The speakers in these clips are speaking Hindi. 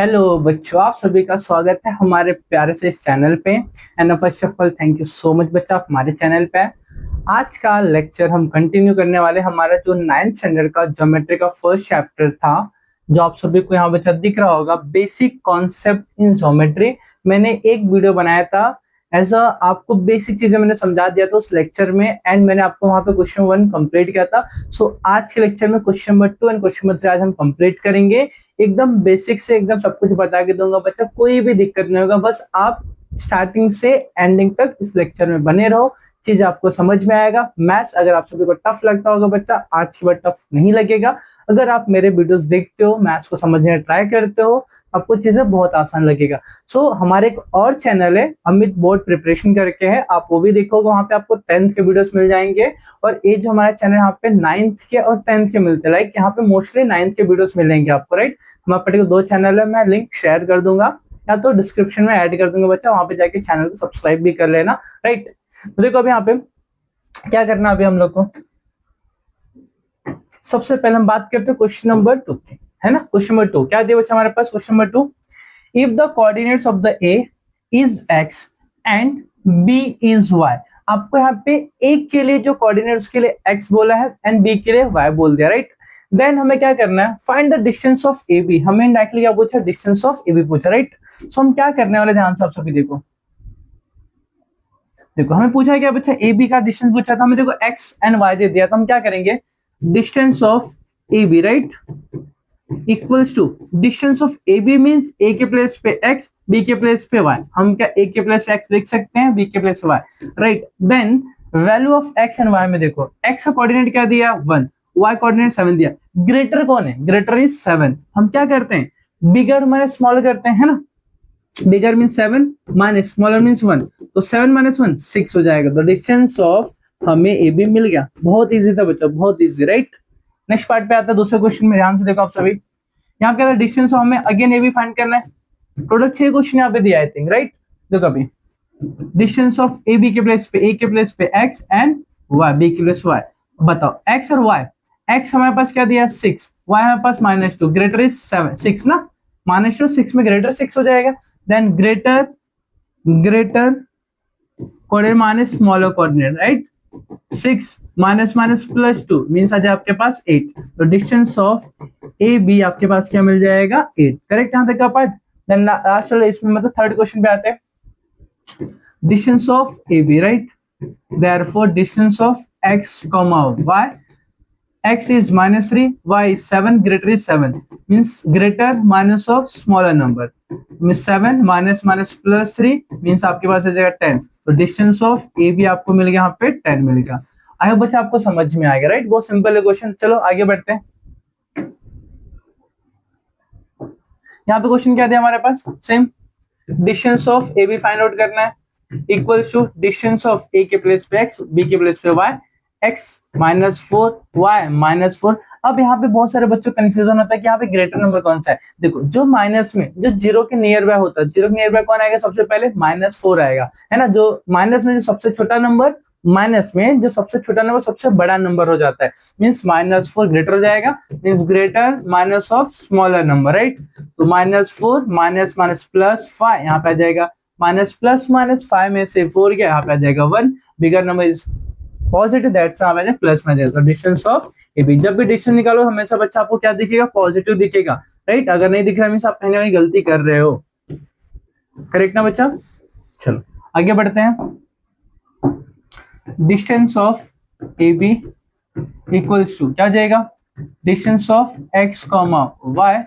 हेलो बच्चों, आप सभी का स्वागत है हमारे प्यारे से इस चैनल पे। And first of all thank you so much बच्चा, आप हमारे चैनल पे हैं। आज का लेक्चर हम कंटिन्यू करने वाले, हमारा जो 9th स्टैंडर्ड का ज्योमेट्री का फर्स्ट चैप्टर था, जो आप सभी को यहाँ बच्चा दिख रहा होगा, बेसिक कॉन्सेप्ट इन ज्योमेट्री। मैंने एक वीडियो बनाया था, ऐसा आपको बेसिक चीजें मैंने समझा दिया था उस लेक्चर में, एंड मैंने आपको वहां पे क्वेश्चन 1 कंप्लीट किया था। सो आज के लेक्चर में question number 2 and question number 3 आज हम कंप्लीट करेंगे। एकदम बेसिक से एकदम सब कुछ बता के दूंगा बच्चा, कोई भी दिक्कत नहीं होगा। बस आप स्टार्टिंग से एंडिंग तक इस लेक्चर में बने रहो, चीज आपको समझ में आएगा। मैथ्स अगर आप सभी को टफ लगता होगा बच्चा, आज की बार टफ नहीं लगेगा। अगर आप मेरे वीडियोस देखते हो, मैथ्स को समझने ट्राई करते हो, आपको चीजें बहुत आसान लगेगा। हमारे एक और चैनल है अमित बोर्ड प्रिपरेशन करके है, आप वो भी देखोगे, वहां पे आपको 10th के वीडियोस मिल जाएंगे। और ये जो हमारा चैनल यहाँ पे 9th के और 10th के मिलते हैं, लाइक यहाँ पे मोस्टली 9th के वीडियोस मिलेंगे आपको, राइट। हमारे पर्टिकुलर 2 चैनल है, मैं लिंक शेयर कर दूंगा या तो डिस्क्रिप्शन में ऐड कर दूंगा बच्चा, वहां पे जाके चैनल को सब्सक्राइब भी कर लेना, राइट। तो देखो अभी यहाँ पे क्या करना है अभी हम लोग को। सबसे पहले हम बात करते हैं क्वेश्चन नंबर 2 की, है ना। क्वेश्चन नंबर 2 क्या दिया बच्चा हमारे पास। Question number 2, if the coordinates of the A is X and B is Y. आपको यहाँ पे ए के लिए जो कोऑर्डिनेट्स के लिए एक्स बोला है एंड बी के लिए वाई बोल दिया, राइट। देन हमें क्या करना है, find the distance of A B. हमें डायरेक्टली क्या पूछा, डिस्टेंस ऑफ ए बी पूछा, राइट। सो हम क्या करने वाले, ध्यान से आप सभी देखो। देखो हमें पूछा है क्या बच्चा, ए बी का डिस्टेंस पूछा था हमें, देखो एक्स एंड वाई दे दिया, तो हम क्या करेंगे, distance of A B, right, equals to distance of A B means A के प्लेस पे एक्स, बी के प्लेस पे वाई। हम क्या ए के प्लेस पे एक्स लिख सकते हैं, बी के प्लेस पे Y, right. Then value of X and Y में देखो, एक्स का कोऑर्डिनेट क्या दिया 1, वाई कोऑर्डिनेट 7 दिया। ग्रेटर कौन है, ग्रेटर इज 7। हम क्या करते हैं, बिगर माइनस स्मॉलर करते हैं, है ना। बिगर मीन्स 7 माइनस स्मॉलर मीन्स 1, तो 7 माइनस 1 6 हो जाएगा। तो डिस्टेंस ऑफ हमें ए बी मिल गया। बहुत इजी था बच्चा, बहुत इजी, राइट। नेक्स्ट पार्ट पे आता है, दूसरे क्वेश्चन में ध्यान से देखो आप सभी। यहाँ पे डिस्टेंस हमें अगेन ए बी फाइंड करना है। टोटल 6 क्वेश्चन यहाँ पे दिया आई थिंक, राइट। देखो अभी डिस्टेंस ऑफ ए बी के प्लेस पे, ए के प्लेस पे एक्स एंड वाई, बी के प्लेस वाई। बताओ एक्स और वाई, एक्स हमारे पास क्या दिया 6, वाई हमारे पास -2, ग्रेटर इज 7 6 ना, -2 6 में ग्रेटर 6 हो जाएगा। Then greater coordinate minus smaller coordinate, right. 6 minus minus plus 2 means आ जाए आपके पास 8। तो डिस्टेंस ऑफ ए बी आपके पास क्या मिल जाएगा 8, करेक्ट। यहाँ तक का पार्ट। देन लास्ट वाला इसमें मतलब थर्ड क्वेश्चन पे आते हैं, distance of A B, right. Therefore distance of X comma Y, x is -3, y is 7, greater is 7 means greater minus of smaller number means 7 minus minus plus 3 means आपके पास आ जाएगा 10। तो डिस्टेंस ऑफ ए बी आपको मिल गया यहाँ पे 10 मिलेगा। आई होप बच्चा आपको समझ में आएगा, राइट। बहुत सिंपल है क्वेश्चन। चलो आगे बढ़ते हैं। यहाँ पे क्वेश्चन क्या दिया हमारे पास, same distance of A B find out करना है, equals to distance of A के प्लेस पे एक्स, बी के प्लेस पे वाई, x -4 y -4। अब यहाँ पे बहुत सारे बच्चों को कंफ्यूजन होता है कि यहाँ पे ग्रेटर नंबर कौन सा है। देखो जो माइनस में जो जीरो के नियर बाय होता है, जीरो के नियर बाय कौन आएगा सबसे पहले, -4 आएगा, है ना। जो माइनस में जो सबसे छोटा नंबर, माइनस में जो सबसे छोटा नंबर सबसे बड़ा नंबर हो जाता है, मीन्स -4 ग्रेटर हो जाएगा, means greater minus of smaller number, right. तो -4 माइनस माइनस प्लस 5 यहाँ पे आ जाएगा, माइनस प्लस माइनस 5 में से 4 गया, यहाँ पे आ जाएगा 1, bigger number is positive, that's why मैंने प्लस में दिया। डिस्टेंस ऑफ ए बी, जब भी डिस्टेंस निकालो हमेशा बच्चा आपको क्या दिखेगा, पॉजिटिव दिखेगा, राइट। अगर नहीं दिख रहा मींस आप कहीं ना कहीं गलती कर रहे हो, करेक्ट ना बच्चा। चलो आगे बढ़ते हैं। Distance of A B equals to क्या हो जाएगा, distance of X comma Y,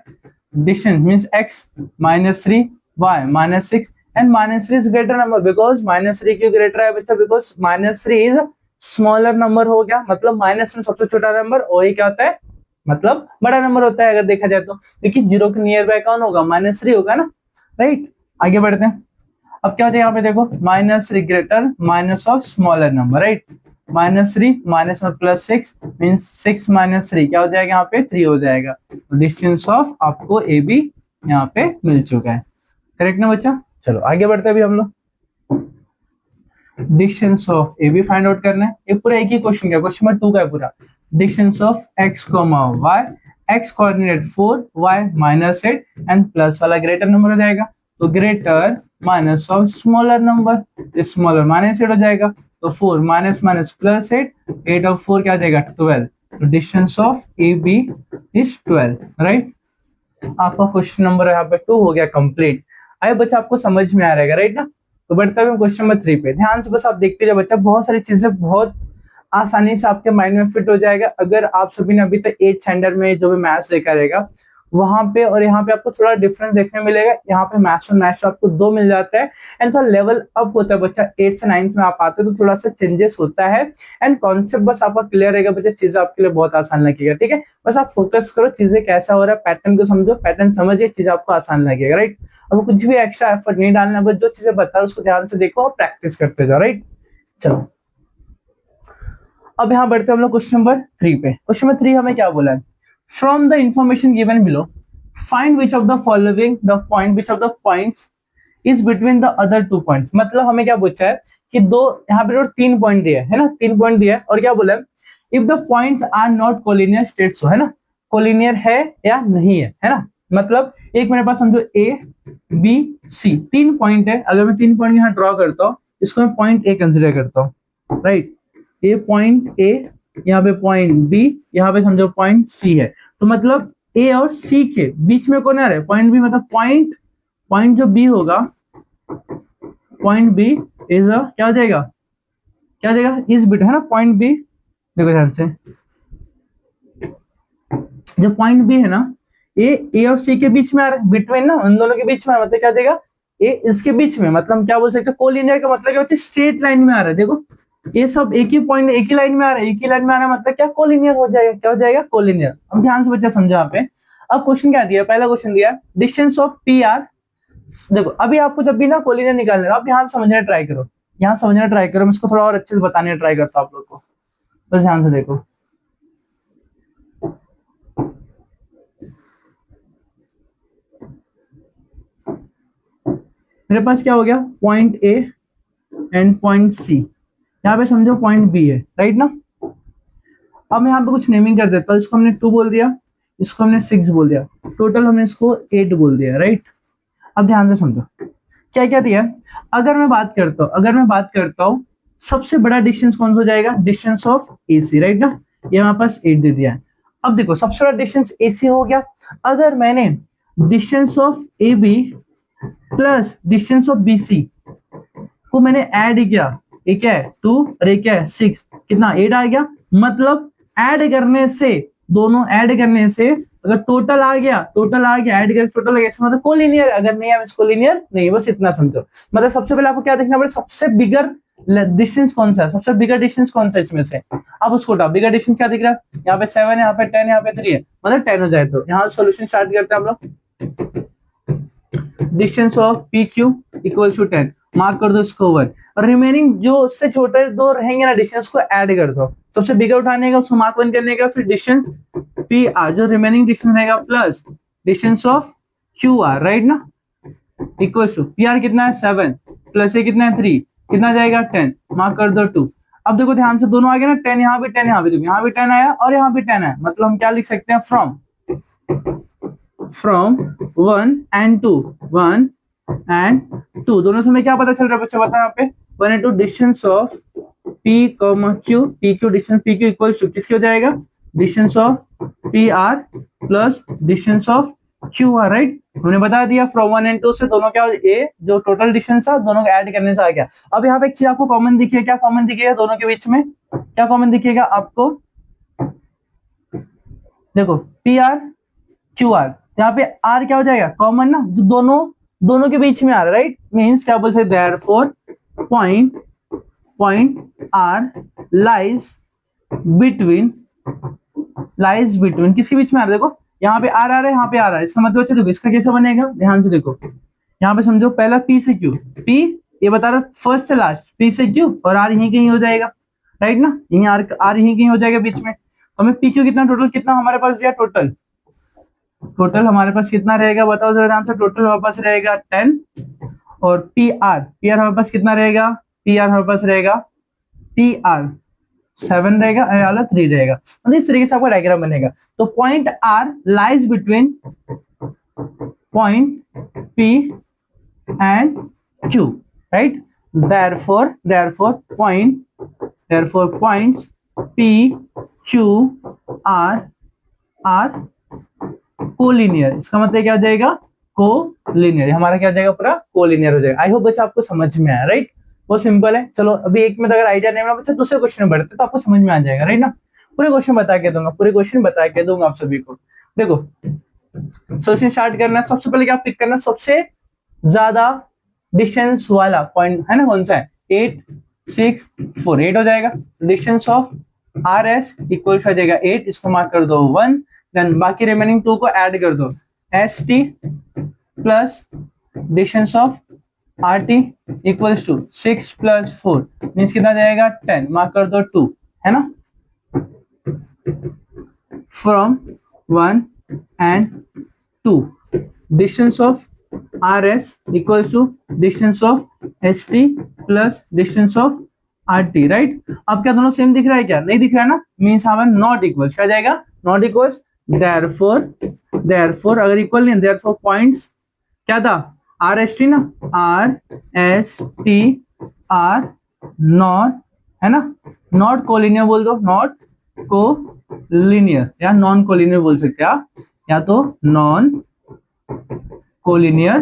distance means X -3 Y -6 and -3 is greater number, because -3 क्यों ग्रेटर है बच्चा, बिकॉज -3 इज स्मॉलर नंबर हो गया, मतलब माइनस में सबसे छोटा नंबर वही क्या होता है, मतलब बड़ा नंबर होता है अगर देखा जाए तो, क्योंकि जीरो के नियर बाय कौन होगा, -3 होगा ना, राइट। आगे बढ़ते हैं। अब क्या होता है यहाँ पे देखो, -3 greater minus of smaller number, right. -3 minus में प्लस 6 मीन्स 6 - 3 क्या हो जाएगा यहाँ पे 3 हो जाएगा। डिस्टेंस ऑफ आपको ए बी यहाँ पे मिल चुका है, करेक्ट ना बच्चा। चलो आगे बढ़ते हैं अभी हम लोग। Distance of A B find out करना है, ये पूरा एक ही क्वेश्चन का, क्वेश्चन नंबर 2 का है पूरा। Distance of X comma Y x coordinate 4 y -8 and plus वाला ग्रेटर नंबर हो जाएगा, तो greater minus of smaller number, smaller -8 हो जाएगा, तो 4 माइनस माइनस प्लस 8, 8 और 4 क्या हो जाएगा 12, तो distance of A B is 12, right. आपका क्वेश्चन नंबर यहाँ पे 2 हो गया कंप्लीट। आए बच्चा आपको समझ में आ रहेगा, राइट ना। तो बढ़ते हुए क्वेश्चन नंबर 3 पे ध्यान से बस आप देखते जाओ बच्चा, बहुत सारी चीजें बहुत आसानी से आपके माइंड में फिट हो जाएगा। अगर आप सभी ने अभी तक 8th स्टैंडर्ड में जो भी मैथ्स देखा रहेगा वहां पे और यहाँ पे आपको थोड़ा डिफरेंस देखने मिलेगा। यहाँ पे मैथ्स और मैथ्स आपको 2 मिल जाता है एंड थोड़ा लेवल अप होता है बच्चा, 8th से 9th में आप आते हैं तो थोड़ा सा चेंजेस होता है एंड कॉन्सेप्ट बस आपका क्लियर रहेगा बच्चा, चीजें आपके लिए बहुत आसान लगेगा, ठीक है। बस आप फोकस करो, चीजें कैसा हो रहा है, पैटर्न को समझो, पैटर्न समझिए, चीजें आपको आसान लगेगा, राइट। अब कुछ भी एक्स्ट्रा एफर्ट नहीं डालना, बस जो चीजें बता रहा उसको ध्यान से देखो और प्रैक्टिस करते जाओ, राइट। चलो अब यहाँ बढ़ते हैं हम लोग क्वेश्चन नंबर 3 पे। क्वेश्चन नंबर 3 हमें क्या बोला है, from the information given below find which of the following the point which of the points is between the other 2 points. मतलब हमें क्या पूछा है कि दो यहाँ पे 3 पॉइंट दिया है ना, 3 पॉइंट दिया है और क्या बोला है if the points are not collinear state, so है ना, कोलिनियर है या नहीं है ना। मतलब एक मेरे पास समझो ए बी सी 3 पॉइंट है, अगर मैं 3 पॉइंट यहाँ ड्रॉ करता हूँ, इसको मैं पॉइंट ए कंसिडर करता हूँ, राइट। ये पॉइंट ए, यहाँ पे पॉइंट बी, यहाँ पे समझो पॉइंट सी है, तो मतलब ए और सी के बीच में कौन आ रहा है पॉइंट बी, मतलब पॉइंट जो बी होगा, पॉइंट बी इज अ क्या हो जाएगा इस बिट है ना, पॉइंट बी देखो ध्यान से, जो पॉइंट बी है ना ए और सी के बीच में आ रहा है, बिटवीन ना उन दोनों के बीच में, मतलब क्या देगा ए इसके बीच में, मतलब हम क्या बोल सकते हैं कोलिनियर का मतलब क्या होता है स्ट्रेट लाइन में आ रहा है। देखो ये सब एक ही पॉइंट एक ही लाइन में आ रहा है, एक ही लाइन में आ रहा है, मतलब क्या कोलिनियर हो जाएगा, क्या हो जाएगा कोलिनियर। अब ध्यान से बच्चा समझो यहाँ पे। अब क्वेश्चन क्या दिया, पहला क्वेश्चन दिया डिस्टेंस ऑफ पी आर। देखो अभी आपको जब भी ना कोलिनियर निकालना है आप यहाँ समझने ट्राई करो, यहाँ समझना ट्राई करो, मैं इसको थोड़ा और अच्छे से बताने ट्राई करता हूँ आप लोग को, बस ध्यान से देखो। मेरे पास क्या हो गया point A and point C, यहाँ पे समझो पॉइंट बी है, राइट ना। अब मैं यहाँ पे कुछ नेमिंग कर देता हूँ, इसको हमने 2 बोल दिया, इसको हमने 6 बोल दिया, टोटल हमने इसको 8 बोल दिया, राइट। अब ध्यान से समझो क्या क्या दिया। अगर मैं बात करता हूँ सबसे बड़ा डिस्टेंस कौन सा हो जाएगा, distance of A C, right ना, ये हमारे पास 8 दे दिया है। अब देखो सबसे बड़ा डिस्टेंस ए सी हो गया, अगर मैंने distance of A B plus distance of B C को मैंने ऐड किया, ये क्या है 2 और ये क्या है 6, कितना 8 आ गया। मतलब ऐड करने से, दोनों ऐड करने से अगर टोटल आ गया ऐड कर टोटल आ गया, मतलब कोलिनियर, अगर नहीं है इसको लीनियर नहीं, बस इतना समझो। मतलब सबसे पहले आपको क्या देखना पड़ेगा, सबसे बिगर डिस्टेंस कौन सा है, सबसे बिगर डिस्टेंस कौन सा इसमें से, अब उसको उठाओ। बिगर डिस्टेंस क्या दिख रहा है, यहाँ पे 7 है, यहाँ पे 10, यहाँ पे 3 है, मतलब 10 हो जाए। तो यहाँ सोल्यूशन स्टार्ट करते हैं हम लोग। Distance of P Q equal to 10, mark कर दो इसको 1, और रिमेनिंग जो उससे छोटे दो रहेंगे ना डिस्टेंस को ऐड कर दो, सबसे बिगर उठाने का उसको मार्क 1 करने का, फिर डिस्टेंस पी आर जो रिमेनिंग डिस्टेंस रहेगा plus distance of Q R, right ना, इक्वल टू पी आर कितना है 7 प्लस ए कितना है 3, कितना जाएगा 10, मार्क कर दो 2। अब देखो ध्यान से दोनों आ गए ना, 10 यहाँ भी 10 यहाँ भी, देखो यहाँ भी 10 आया और यहाँ भी 10 आया, मतलब हम क्या लिख सकते हैं फ्रॉम 1 and 2, 1 and 2 दोनों से हमें क्या पता चल रहा है बच्चा, बता यहाँ पे 1 and 2 distance of P, Q distance P Q equal to किसके हो जाएगा, distance of P R plus distance of Q R, right. हमने बता दिया फ्रॉम 1 and 2 से दोनों क्या ए जो टोटल डिस्टेंस था दोनों को ऐड करने से आ गया। अब यहाँ पे एक चीज आपको कॉमन दिखेगा, क्या कॉमन दिखेगा दोनों के बीच में, क्या कॉमन दिखेगा आपको, देखो P R Q R, यहाँ पे R क्या हो जाएगा कॉमन ना, दोनों के बीच में आ रहा है, राइट। मींस क्या बोल सकते, therefore point R lies between किसके बीच में आ रहा है, देखो यहाँ पे R आ रहा है, यहाँ पे आ रहा है, इसका मतलब देखो इसका कैसे बनेगा, ध्यान से देखो। यहाँ पे समझो पहला P से Q, P ये बता रहा फर्स्ट से लास्ट, P से Q और R यहीं कहीं हो जाएगा, राइट ना, यहीं R यहीं कहीं हो जाएगा बीच में। तो हमें PQ कितना टोटल कितना हमारे पास दिया, टोटल हमारे पास कितना रहेगा बताओ जरा ध्यान से, टोटल हमारे पास रहेगा 10 और पी आर हमारे पास कितना रहेगा, पी आर हमारे पास रहेगा पी आर 7 रहेगा, ये वाला 3 रहेगा। मतलब इस तरीके से आपका डायग्राम बनेगा। तो point R lies between point P and Q, right. therefore points p q are collinear. इसका मतलब क्या हो जाएगा, कोलिनियर। हमारा क्या हो जाएगा, पूरा कोलिनियर हो जाएगा। आई होप बच्चा आपको समझ में आया, राइट। बहुत सिंपल है। चलो अभी एक में तो अगर आइडिया नहीं बना बच्चा, दूसरे क्वेश्चन में बढ़ते तो आपको समझ में आ जाएगा, राइट ना। पूरे क्वेश्चन बता के दूंगा आप सभी को। देखो सोल्यूशन स्टार्ट करना है। सबसे पहले क्या पिक करना है, सबसे ज्यादा डिस्टेंस वाला पॉइंट है ना, कौन सा है, 8 6 4, 8 हो जाएगा। Distance of R S equal हो जाएगा 8, इसको मार्क कर दो 1। देन बाकी रिमेनिंग 2 को ऐड कर दो, S T plus distance of R T equals to 6 plus 4 means कितना जाएगा 10, मार्क कर दो 2, है ना। From 1 and 2 distance of R S equals to distance of S T plus distance of R T, right. अब क्या दोनों सेम दिख रहा है, क्या नहीं दिख रहा है ना, मीन्स हमें नॉट इक्वल, क्या जाएगा, नॉट इक्वल्स। देयरफॉर अगर इक्वल नहीं, देयरफॉर पॉइंट्स क्या था, आर एस टी ना, R S T R not, है ना, नॉट कोलिनियर बोल दो, नॉट कोलिनियर या नॉन कोलिनियर बोल सकते हैं, या तो नॉन कोलिनियर,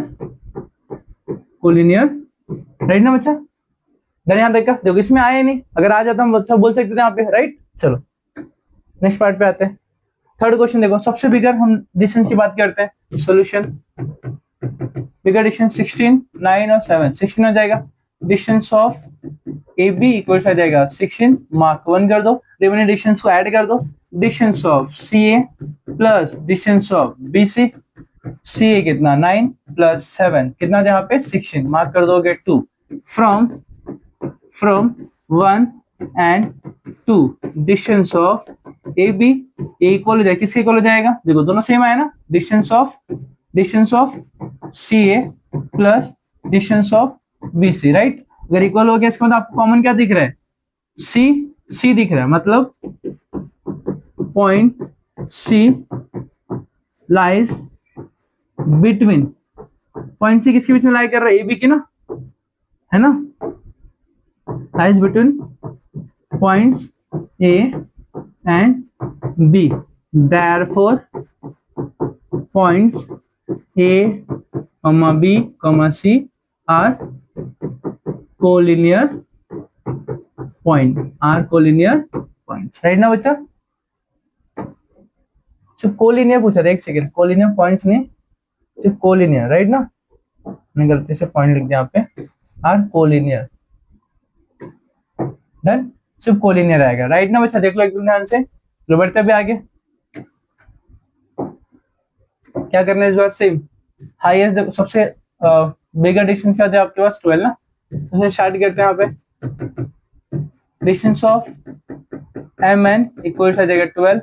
राइट ना बच्चा। देन यहां देखो इसमें आया नहीं, अगर आ जाता हम बच्चा बोल सकते थे यहाँ पे, राइट। चलो नेक्स्ट पार्ट पे आते हैं। थर्ड क्वेश्चन देखो, सबसे बिगर हम डिस्टेंस की बात करते हैं। सॉल्यूशन बिगर डिस्टेंस 16 9 और 7, 16 हो जाएगा। Distance of A B equal आ जाएगा 16, मार्क 1 कर दो। रिमेनिंग डिस्टेंस को ऐड कर दो, distance of C A plus distance of B C, C A कितना 9 प्लस 7 कितना यहाँ पे 16, मार्क कर दोगे 2। From 1 and 2 distance of A B equal हो जाएगा, किसके इक्वल हो जाएगा, देखो दोनों सेम आया ना, distance of C A plus distance of B C, right. अगर इक्वल हो गया इसका मतलब आपको कॉमन क्या दिख रहा है, सी दिख रहा है, मतलब point C lies between, point C किसके बीच में लाई कर रहा है, ए बी की ना, है ना, lies between points A and B. Therefore points A B C are collinear point, right ना बच्चा। सिर्फ कोलिनियर पूछा था, एक सेकेंड, कोलिनियर पॉइंट्स नहीं, सिर्फ कोलिनियर, राइट ना। मैंने गलती से पॉइंट लिख दिया यहाँ पे, आर कोलिनियर, डन, सिर्फ कोलिनियर आएगा, राइट ना बच्चा। देख लो एकदम ध्यान से, लो बढ़ते भी आगे। क्या करना है इस बार, सेम हाईएस्ट, देखो सबसे बिगर डिस्टेंस क्या था आपके पास 12 ना, तो स्टार्ट करते हैं यहाँ पे। Distance of M N equal आ जाएगा 12,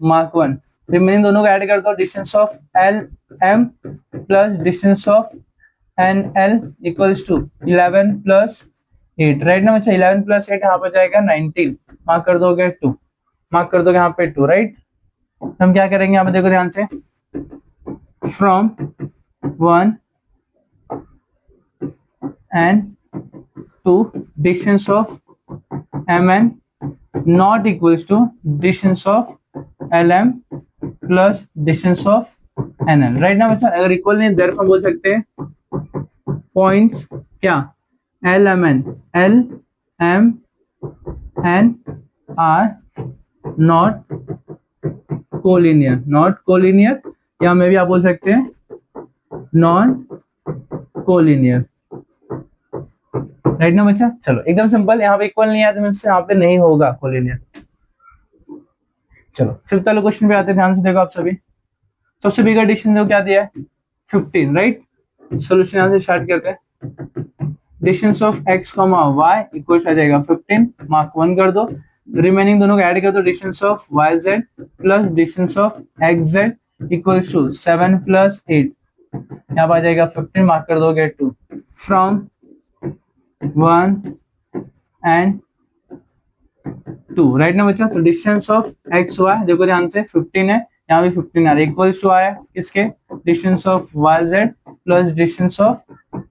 मार्क 1। रिमेनिंग दोनों को ऐड कर दो, distance of L M plus distance of N L equals to 11 plus 8, right ना बच्चा। 11 प्लस 8 यहाँ पे जाएगा 19, मार्क कर दोगे 2, मार्क कर दोगे यहाँ पे 2, राइट। हम क्या करेंगे यहाँ पे, देखो ध्यान से, from 1 and 2 distance of M N not equals to distance of L M plus distance of N L, right ना बच्चा। अगर इक्वल नहीं देयरफॉर बोल सकते हैं पॉइंट्स क्या, L M N are not collinear, या मे भी आप बोल सकते हैं नॉन कोलिनियर, राइट ना बच्चा। चलो एकदम सिंपल, यहाँ पे इक्वल नहीं आया तो मुझसे यहाँ पे नहीं होगा कोलिनियर। चलो फिफ्थ वाले क्वेश्चन पे आते हैं, ध्यान से देखो आप सभी। सबसे बिगर डिस्टेंस जो क्या दिया है 15, राइट। सोल्यूशन यहाँ से स्टार्ट करते हैं। Distance of x, y equal आ जाएगा 15, मार्क 1 कर दो। रिमेनिंग दोनों को ऐड कर दो, distance of yz plus distance of xz equals to 7 plus 8, यहाँ पर आ जाएगा 15, मार्क कर दोगे 2। फ्रॉम 1 एंड 2, राइट ना बच्चा। तो डिस्टेंस ऑफ एक्स वाई देखो ध्यान से 15 है, यहाँ भी 15 आ रहा है, इक्वल्स टू आ रहा है किसके, distance of Y Z plus distance of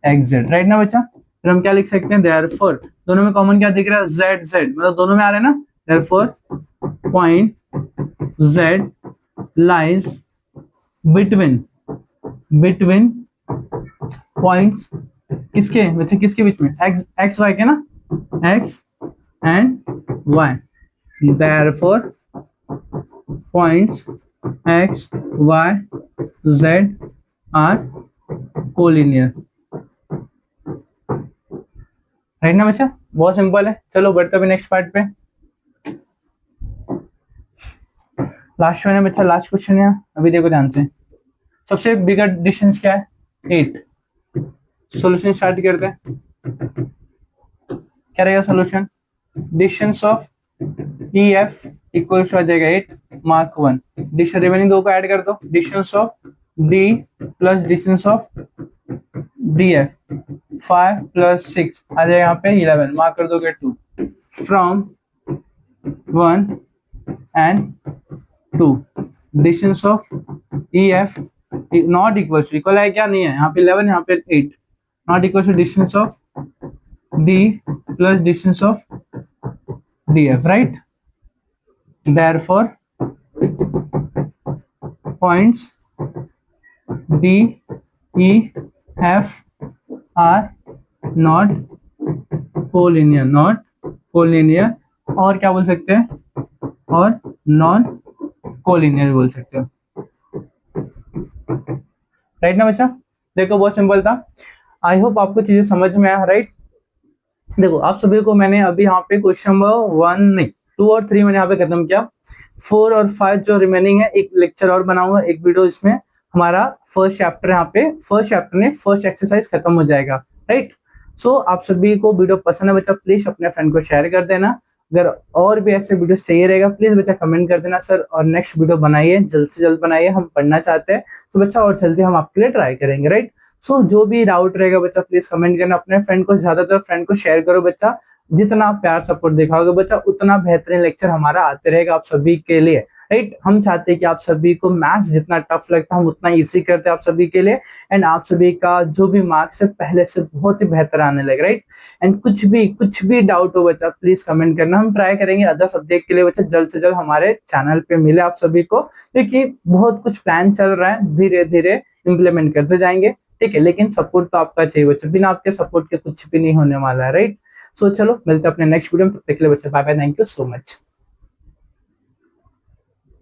X Z, right ना बच्चा। फिर हम क्या लिख सकते हैं, देयरफॉर दोनों में कॉमन क्या दिख रहा है, जेड जेड, मतलब दोनों में आ रहा है ना, therefore point Z lies between points किसके बच्चे, किसके बीच में, एक्स एक्स वाई के ना, X and Y, therefore points x y z are collinear, right ना बच्चा। बहुत सिंपल है, चलो बढ़ते हैं नेक्स्ट पार्ट पे। लास्ट में है बच्चा, लास्ट क्वेश्चन है अभी, देखो ध्यान से। सबसे बिगर डिस्टेंस क्या है, 8। सॉल्यूशन स्टार्ट करते हैं। क्या रहेगा solution, distance of E F equal to आ जाएगा 8 मार्क 1, डिस्टेंस रिमेनिंग दो को ऐड कर दो, distance of D plus distance of D F 5 plus 6 आ जाएगा यहाँ पे 11, मार्क कर दोगे 2, from 1 and 2 distance of E F not equal to, equal है क्या, नहीं है, यहाँ पे 11 यहाँ पे 8, not equal to distance of D plus distance of df, right? Therefore points D, E, F are not collinear, और क्या बोल सकते हैं, और नॉन कोलिनियर बोल सकते हो, राइट ना बच्चा। देखो बहुत सिंपल था, आई होप आपको चीजें समझ में आया, राइट। देखो आप सभी को मैंने अभी यहाँ पे क्वेश्चन नंबर 1 नहीं 2 और 3 मैंने यहाँ पे खत्म किया, 4 और 5 जो रिमेनिंग है, एक लेक्चर और बनाऊंगा, एक वीडियो, इसमें हमारा फर्स्ट चैप्टर यहाँ पे फर्स्ट चैप्टर में फर्स्ट एक्सरसाइज खत्म हो जाएगा, राइट। सो आप सभी को वीडियो पसंद है बच्चा, प्लीज अपने फ्रेंड को शेयर कर देना, अगर और भी ऐसे वीडियोस चाहिए रहेगा प्लीज बच्चा कमेंट कर देना सर, और नेक्स्ट वीडियो बनाइए, जल्द से जल्द बनाइए, हम पढ़ना चाहते हैं तो बच्चा, और जल्दी हम आपके लिए ट्राई करेंगे, राइट। सो जो भी डाउट रहेगा बच्चा प्लीज कमेंट करना, अपने फ्रेंड को, ज्यादातर फ्रेंड को शेयर करो बच्चा, जितना आप प्यार सपोर्ट दिखाओगे बच्चा उतना बेहतरीन लेक्चर हमारा आते रहेगा आप सभी के लिए, राइट। हम चाहते हैं कि आप सभी को मैथ्स जितना टफ लगता है हम उतना इजी करते हैं आप सभी के लिए, एंड आप सभी का जो भी मार्क्स है पहले से बहुत ही बेहतर आने लगे, राइट। एंड कुछ भी डाउट हो बच्चा प्लीज कमेंट करना, हम ट्राई करेंगे अदर सब्जेक्ट के लिए बच्चा जल्द से जल्द हमारे चैनल पे मिले आप सभी को, क्योंकि बहुत कुछ प्लान चल रहा है, धीरे धीरे इम्प्लीमेंट करते जाएंगे, ठीक है। लेकिन सपोर्ट तो आपका चाहिए बच्चा, बिना आपके सपोर्ट के कुछ भी नहीं होने वाला है, राइट। सो चलो मिलते हैं अपने नेक्स्ट वीडियो में, तब तक के लिए बच्चा bye bye, thank you so much.